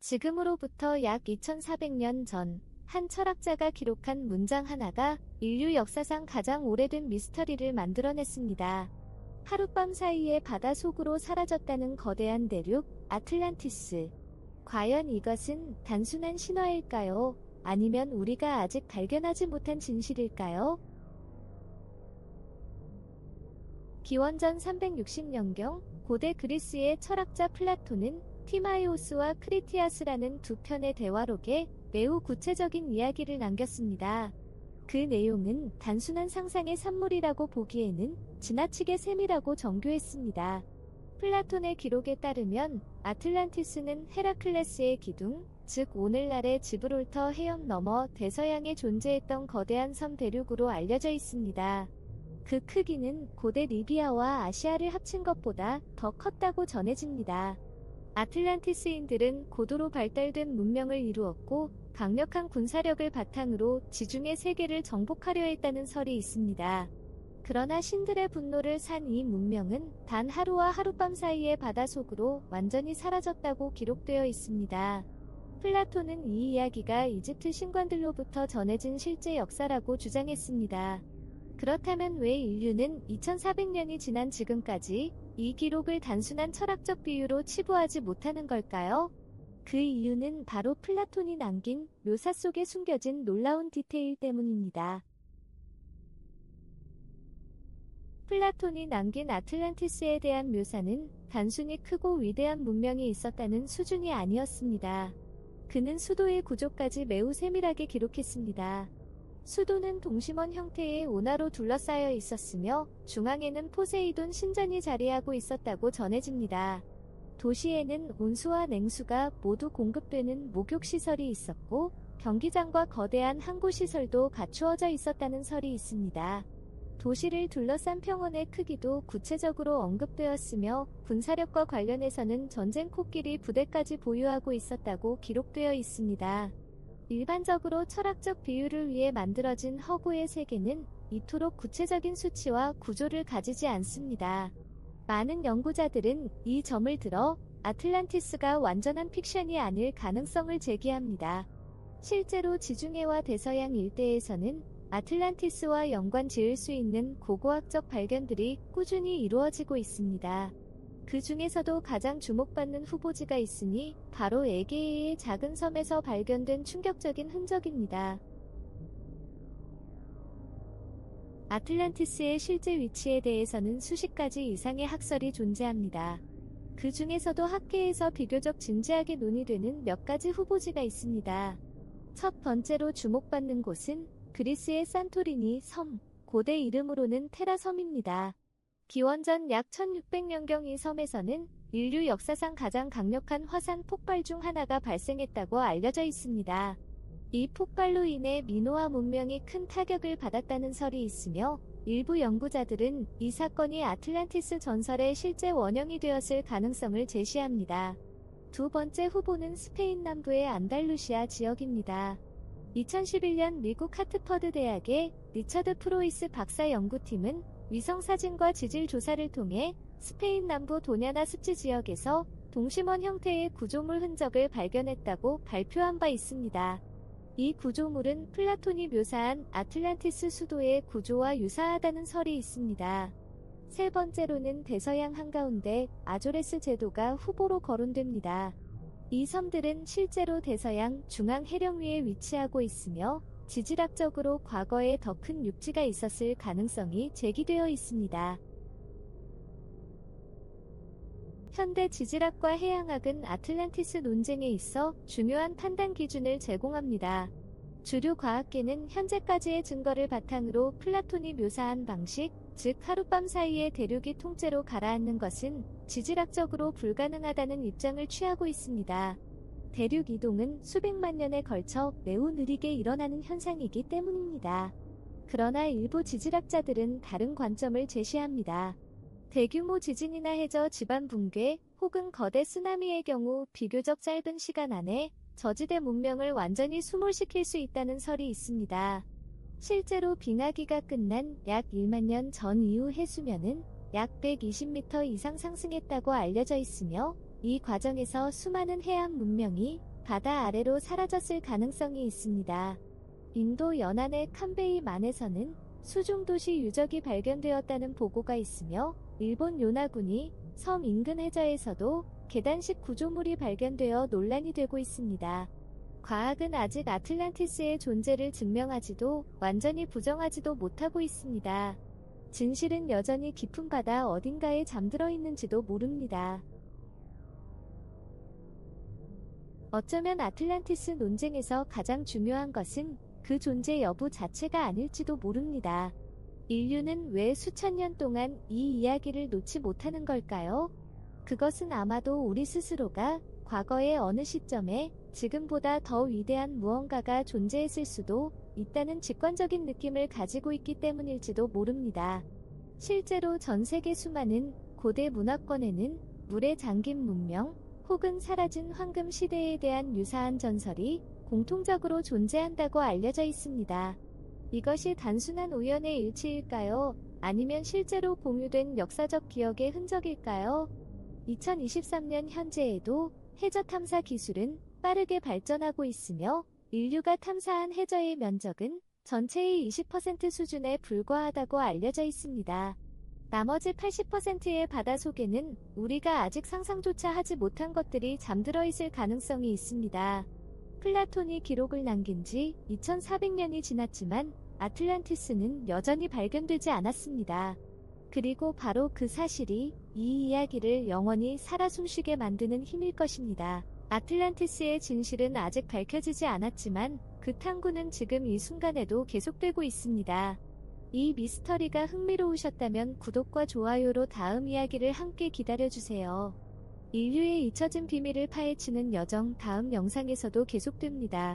지금으로부터 약 2400년 전, 한 철학자가 기록한 문장 하나가 인류 역사상 가장 오래된 미스터리를 만들어냈습니다. 하룻밤 사이에 바다 속으로 사라졌다는 거대한 대륙, 아틀란티스. 과연 이것은 단순한 신화일까요? 아니면 우리가 아직 발견하지 못한 진실일까요? 기원전 360년경, 고대 그리스의 철학자 플라톤은 티마에오스와 크리티아스라는 두 편의 대화록에 매우 구체적인 이야기를 남겼습니다. 그 내용은 단순한 상상의 산물이라고 보기에는 지나치게 세밀하고 정교했습니다. 플라톤의 기록에 따르면 아틀란티스는 헤라클레스의 기둥, 즉 오늘날의 지브롤터 해협 너머 대서양에 존재했던 거대한 섬 대륙으로 알려져 있습니다. 그 크기는 고대 리비아와 아시아를 합친 것보다 더 컸다고 전해집니다. 아틀란티스인들은 고도로 발달된 문명을 이루었고 강력한 군사력을 바탕으로 지중해 세계를 정복하려 했다는 설이 있습니다. 그러나 신들의 분노를 산 이 문명은 단 하루와 하룻밤 사이에 바다속으로 완전히 사라졌다고 기록되어 있습니다. 플라톤은 이 이야기가 이집트 신관들로부터 전해진 실제 역사라고 주장했습니다. 그렇다면 왜 인류는 2400년이 지난 지금까지 이 기록을 단순한 철학적 비유로 치부하지 못하는 걸까요? 그 이유는 바로 플라톤이 남긴 묘사 속에 숨겨진 놀라운 디테일 때문입니다. 플라톤이 남긴 아틀란티스에 대한 묘사는 단순히 크고 위대한 문명이 있었다는 수준이 아니었습니다. 그는 수도의 구조까지 매우 세밀하게 기록했습니다. 수도는 동심원 형태의 운하로 둘러싸여 있었으며 중앙에는 포세이돈 신전이 자리하고 있었다고 전해집니다. 도시에는 온수와 냉수가 모두 공급되는 목욕시설이 있었고 경기장과 거대한 항구시설도 갖추어져 있었다는 설이 있습니다. 도시를 둘러싼 평원의 크기도 구체적으로 언급되었으며 군사력과 관련해서는 전쟁 코끼리 부대까지 보유하고 있었다고 기록되어 있습니다. 일반적으로 철학적 비유를 위해 만들어진 허구의 세계는 이토록 구체적인 수치와 구조를 가지지 않습니다. 많은 연구자들은 이 점을 들어 아틀란티스가 완전한 픽션이 아닐 가능성을 제기합니다. 실제로 지중해와 대서양 일대에서는 아틀란티스와 연관 지을 수 있는 고고학적 발견들이 꾸준히 이루어지고 있습니다. 그 중에서도 가장 주목받는 후보지가 있으니 바로 에게해의 작은 섬에서 발견된 충격적인 흔적입니다. 아틀란티스의 실제 위치에 대해서는 수십 가지 이상의 학설이 존재합니다. 그 중에서도 학계에서 비교적 진지하게 논의되는 몇 가지 후보지가 있습니다. 첫 번째로 주목받는 곳은 그리스의 산토리니 섬, 고대 이름으로는 테라 섬입니다. 기원전 약 1600년경 이 섬에서는 인류 역사상 가장 강력한 화산 폭발 중 하나가 발생했다고 알려져 있습니다. 이 폭발로 인해 미노아 문명이 큰 타격을 받았다는 설이 있으며 일부 연구자들은 이 사건이 아틀란티스 전설의 실제 원형이 되었을 가능성을 제시합니다. 두 번째 후보는 스페인 남부의 안달루시아 지역입니다. 2011년 미국 하트퍼드 대학의 리처드 프로이스 박사 연구팀은 위성사진과 지질 조사를 통해 스페인 남부 도냐나 습지 지역에서 동심원 형태의 구조물 흔적을 발견했다고 발표한 바 있습니다. 이 구조물은 플라톤이 묘사한 아틀란티스 수도의 구조와 유사하다는 설이 있습니다. 세 번째로는 대서양 한가운데 아조레스 제도가 후보로 거론됩니다. 이 섬들은 실제로 대서양 중앙 해령 위에 위치하고 있으며 지질학적으로 과거에 더 큰 육지가 있었을 가능성이 제기되어 있습니다. 현대 지질학과 해양학은 아틀란티스 논쟁에 있어 중요한 판단 기준을 제공합니다. 주류 과학계는 현재까지의 증거를 바탕으로 플라톤이 묘사한 방식, 즉 하룻밤 사이에 대륙이 통째로 가라앉는 것은 지질학적으로 불가능하다는 입장을 취하고 있습니다. 대륙 이동은 수백만 년에 걸쳐 매우 느리게 일어나는 현상이기 때문입니다. 그러나 일부 지질학자들은 다른 관점을 제시합니다. 대규모 지진이나 해저 지반 붕괴 혹은 거대 쓰나미의 경우 비교적 짧은 시간 안에 저지대 문명을 완전히 수몰시킬 수 있다는 설이 있습니다. 실제로 빙하기가 끝난 약 1만 년 전 이후 해수면은 약 120m 이상 상승했다고 알려져 있으며 이 과정에서 수많은 해양 문명이 바다 아래로 사라졌을 가능성이 있습니다. 인도 연안의 칸베이만에서는 수중도시 유적이 발견되었다는 보고가 있으며 일본 요나군이 섬 인근 해저에서도 계단식 구조물이 발견되어 논란이 되고 있습니다. 과학은 아직 아틀란티스의 존재를 증명하지도 완전히 부정하지도 못하고 있습니다. 진실은 여전히 깊은 바다 어딘가에 잠들어 있는지도 모릅니다. 어쩌면 아틀란티스 논쟁에서 가장 중요한 것은 그 존재 여부 자체가 아닐지도 모릅니다. 인류는 왜 수천 년 동안 이 이야기를 놓지 못하는 걸까요? 그것은 아마도 우리 스스로가 과거의 어느 시점에 지금보다 더 위대한 무언가가 존재했을 수도 있다는 직관적인 느낌을 가지고 있기 때문일지도 모릅니다. 실제로 전 세계 수많은 고대 문화권에는 물에 잠긴 문명 혹은 사라진 황금 시대에 대한 유사한 전설이 공통적으로 존재한다고 알려져 있습니다. 이것이 단순한 우연의 일치일까요? 아니면 실제로 공유된 역사적 기억의 흔적일까요? 2023년 현재에도 해저 탐사 기술은 빠르게 발전하고 있으며 인류가 탐사한 해저의 면적은 전체의 20% 수준에 불과하다고 알려져 있습니다. 나머지 80%의 바다 속에는 우리가 아직 상상조차 하지 못한 것들이 잠들어 있을 가능성이 있습니다. 플라톤이 기록을 남긴 지 2400년이 지났지만 아틀란티스는 여전히 발견되지 않았습니다. 그리고 바로 그 사실이 이 이야기를 영원히 살아 숨쉬게 만드는 힘일 것입니다. 아틀란티스의 진실은 아직 밝혀지지 않았지만 그 탐구는 지금 이 순간에도 계속되고 있습니다. 이 미스터리가 흥미로우셨다면 구독과 좋아요로 다음 이야기를 함께 기다려주세요. 인류의 잊혀진 비밀을 파헤치는 여정 다음 영상에서도 계속됩니다.